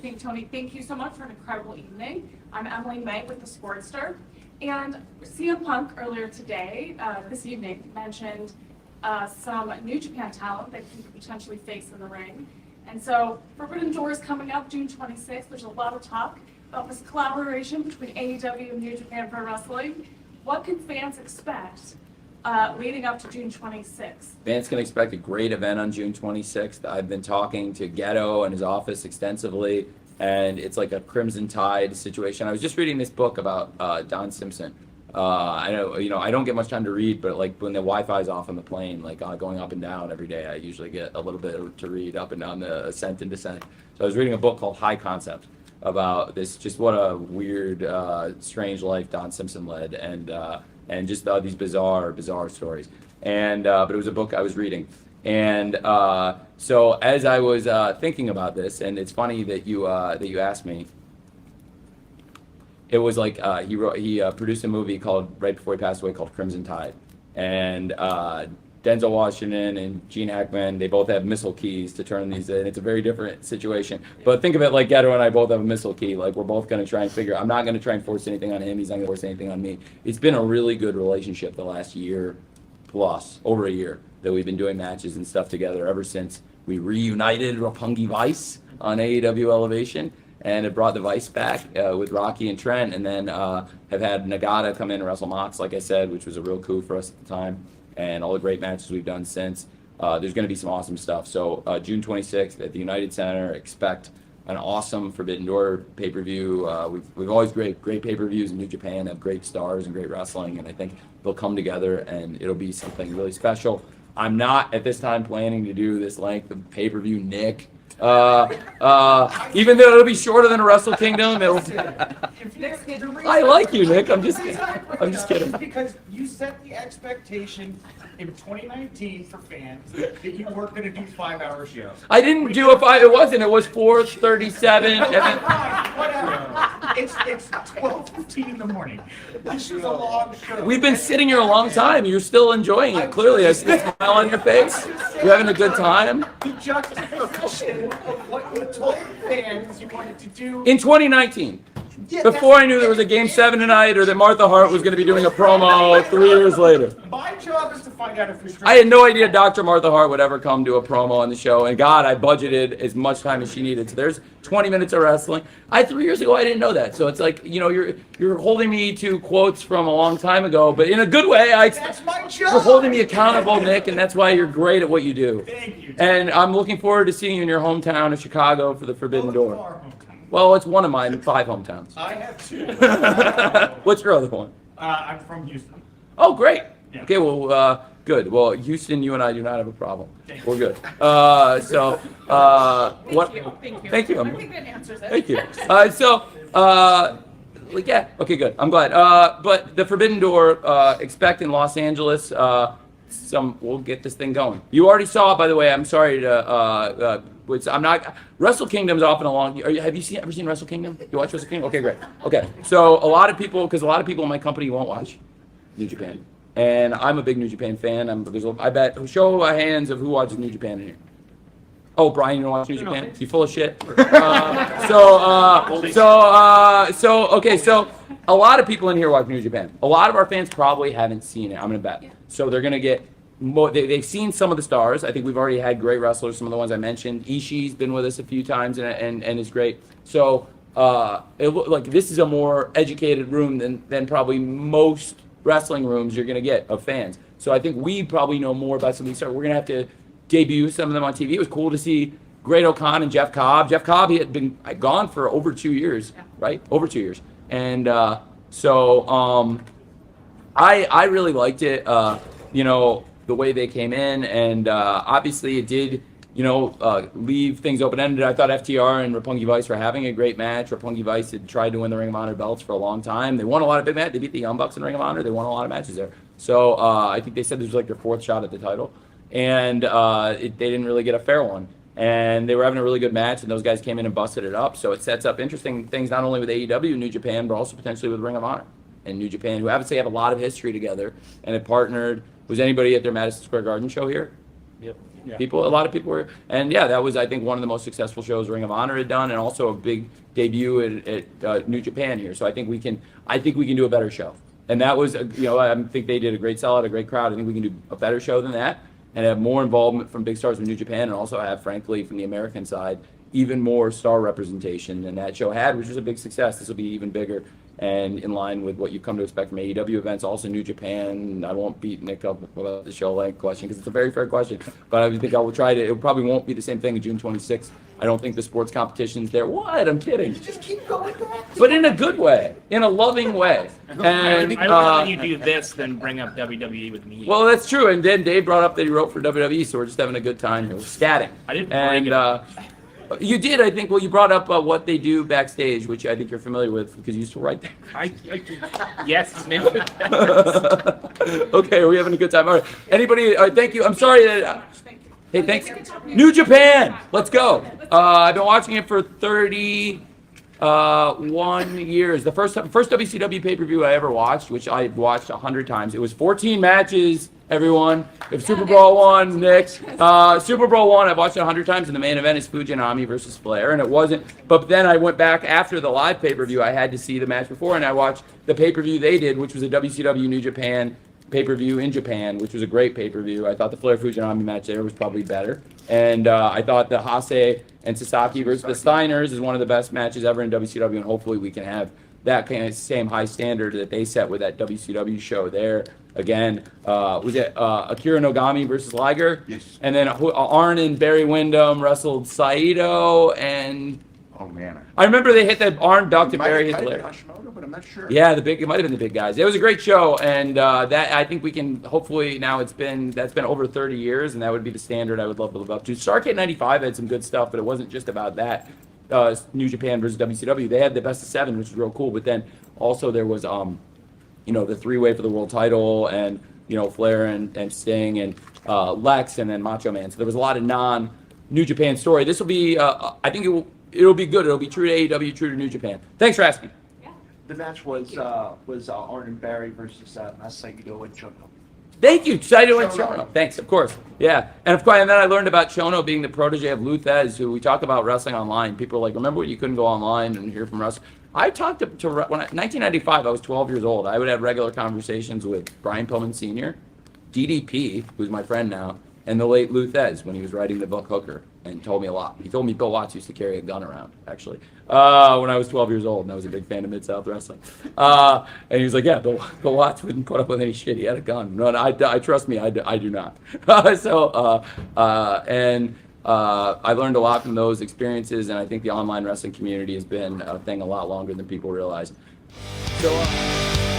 evening, Tony. Thank you so much for an incredible evening. I'm Emily May with the Sportster. And CM Punk earlier today, this evening, mentioned some New Japan talent that he could potentially face in the ring. And so Forbidden Door is coming up June 26th. There's a lot of talk about this collaboration between AEW and New Japan Pro Wrestling. What can fans expect leading up to June 26th? Fans can expect a great event on June 26th. I've been talking to Ghetto and his office extensively, and it's like a Crimson Tide situation. I was just reading this book about Don Simpson. I know, I don't get much time to read, but like when the Wi-Fi is off on the plane, like going up and down every day, I usually get a little bit to read up and down the ascent and descent. So I was reading a book called High Concept about this, just what a weird, strange life Don Simpson led, and just these bizarre stories. And but it was a book I was reading, and so as I was thinking about this, and it's funny that you asked me. It was like he produced a movie called right before he passed away called Crimson Tide, and Denzel Washington and Gene Hackman, they both have missile keys to turn these in. It's a very different situation. But think of it like Ghetto and I both have a missile key. Like we're both going to try and I'm not going to try and force anything on him. He's not going to force anything on me. It's been a really good relationship the last year plus, over a year, that we've been doing matches and stuff together ever since we reunited Roppongi Vice on AEW Elevation. And it brought the Vice back with Rocky and Trent, and then have had Nagata come in and wrestle Mox, like I said, which was a real coup for us at the time, and all the great matches we've done since. There's going to be some awesome stuff. So June 26th at the United Center, expect an awesome Forbidden Door pay-per-view. We've always great pay-per-views in New Japan, have great stars and great wrestling, and I think they'll come together and it'll be something really special. I'm not at this time planning to do this length of pay-per-view, Nick. Even though it'll be shorter than a Wrestle Kingdom, I like you, Nick. I'm just kidding. Because you set the expectation in 2019 for fans that you weren't going to do 5-hour shows. I didn't do it wasn't. It was 4:37. Whatever. It's 12:15 in the morning. This is a long show. We've been sitting here a long time. You're still enjoying it. Clearly, I see a smile on your face. You're having a good time. The juxtaposition of what you told fans you wanted to do in 2019. Before I knew there was a Game 7 tonight or that Martha Hart was going to be doing a promo 3 years later. My job is to find out if you're I had no idea Dr. Martha Hart would ever come do a promo on the show. And God, I budgeted as much time as she needed. So there's 20 minutes of wrestling. 3 years ago, I didn't know that. So it's like, you're holding me to quotes from a long time ago, but in a good way. That's my job. You're holding me accountable, Nick, and that's why you're great at what you do. Thank you. And I'm looking forward to seeing you in your hometown of Chicago for the Forbidden Door. Well, it's one of my 5 hometowns. I have 2. What's your other one? I'm from Houston. Oh, great. Yeah. Okay, well, good. Well, Houston, you and I do not have a problem. We're good. Thank you. Thank you. I think that answers it. Thank you. Yeah. Okay, good. I'm glad. But the Forbidden Door, expect in Los Angeles. We'll get this thing going. You already saw it, by the way. I'm sorry to. I'm not. Wrestle Kingdom's off and along. Have you ever seen Wrestle Kingdom? You watch Wrestle Kingdom? Okay, great. Okay, so a lot of people in my company won't watch New Japan, and I'm a big New Japan fan. I bet. Show of hands of who watches New Japan in here. Oh, Brian, you don't watch New Japan? You full of shit. So a lot of people in here watch New Japan. A lot of our fans probably haven't seen it. I'm gonna bet. So they're gonna get. They've seen some of the stars. I think we've already had great wrestlers. Some of the ones I mentioned. Ishii's been with us a few times and is great. So this is a more educated room than probably most wrestling rooms you're gonna get of fans. So I think we probably know more about some of these stars. We're gonna have to debut some of them on TV. It was cool to see Great O'Khan and Jeff Cobb. Jeff Cobb, he had been gone for over 2 years, right? Over 2 years, and I really liked it. The way they came in, and obviously it did, leave things open-ended. I thought FTR and Roppongi Vice were having a great match. Roppongi Vice had tried to win the Ring of Honor belts for a long time. They won a lot of big matches. They beat the Young Bucks in Ring of Honor. They won a lot of matches there. So I think they said this was like their 4th shot at the title, and they didn't really get a fair one. And they were having a really good match, and those guys came in and busted it up. So it sets up interesting things not only with AEW, New Japan, but also potentially with Ring of Honor and New Japan, who obviously have a lot of history together and have partnered. Was anybody at their Madison Square Garden show here? Yep. Yeah. A lot of people were, and yeah, that was, I think, one of the most successful shows Ring of Honor had done, and also a big debut at New Japan here. So I think we can do a better show. And that was, I think they did a great sellout, a great crowd. I think we can do a better show than that, and have more involvement from big stars from New Japan, and also have, frankly, from the American side, even more star representation than that show had, which was a big success. This will be even bigger and in line with what you've come to expect from AEW events, also New Japan. I won't beat Nick up about the show length question because it's a very fair question, but I think I will try to. It probably won't be the same thing on June 26th. I don't think the sports competition's there. What? I'm kidding. You just keep going back. But in a good way, in a loving way. And I'd rather you do this than bring up WWE with me. well, that's true. And then Dave brought up that he wrote for WWE, so we're just having a good time here. We're scatting. I didn't And bring it. you did, I think. Well, you brought up what they do backstage, which I think you're familiar with because you used to write there. Yes, man. Okay, are we having a good time? All right. Anybody? Thank you. I'm sorry that. Thank you. Hey, thanks. New Japan. Let's go. I've been watching it for 31 years. The first WCW pay-per-view I ever watched, which I watched 100 times. It was 14 matches. Everyone, if Super Bowl one, Nick. Super Bowl one, I've watched it 100 times, and the main event is Fujinami versus Flair, and it wasn't. But then I went back after the live pay-per-view. I had to see the match before, and I watched the pay-per-view they did, which was a WCW New Japan pay-per-view in Japan, which was a great pay-per-view. I thought the Flair Fujinami match there was probably better, and I thought the Hase and Sasaki versus the Steiners is one of the best matches ever in WCW, and hopefully we can have that kind of same high standard that they set with that WCW show there. Again, was it Akira Nogami versus Liger? Yes. And then Arn and Barry Windham wrestled Saito, and Oh man. I remember they hit that Arn ducked and Barry hit the Might leg. have been Hashimoto, but I'm not sure. Yeah, it might have been the big guys. It was a great show, and that I think we can hopefully now that's been over 30 years, and that would be the standard I would love to live up to. Starrcade '95 had some good stuff, but it wasn't just about that. New Japan versus WCW, they had the best of 7, which was real cool. But then also there was the 3-way for the world title, and Flair and Sting and Lex, and then Macho Man. So there was a lot of non-New Japan story. This will be, I think it'll be good. It'll be true to AEW, true to New Japan. Thanks for asking. The match was Arn and Barry versus Masahiro and Chono. Thank you, Saito and Chono. Chono. Thanks, of course. Yeah, and of course, and then I learned about Chono being the protege of Luthez, who we talk about wrestling online. People are like, remember when you couldn't go online and hear from wrestling? I talked to when 1995, I was 12 years old. I would have regular conversations with Brian Pillman Sr., DDP, who's my friend now, and the late Luthez when he was writing the book Hooker, and told me a lot. He told me Bill Watts used to carry a gun around, actually, when I was 12 years old, and I was a big fan of Mid-South Wrestling. And he was like, yeah, Bill Watts wouldn't put up with any shit. He had a gun. No, I trust me, I do not. I learned a lot from those experiences, and I think the online wrestling community has been a thing a lot longer than people realize. So.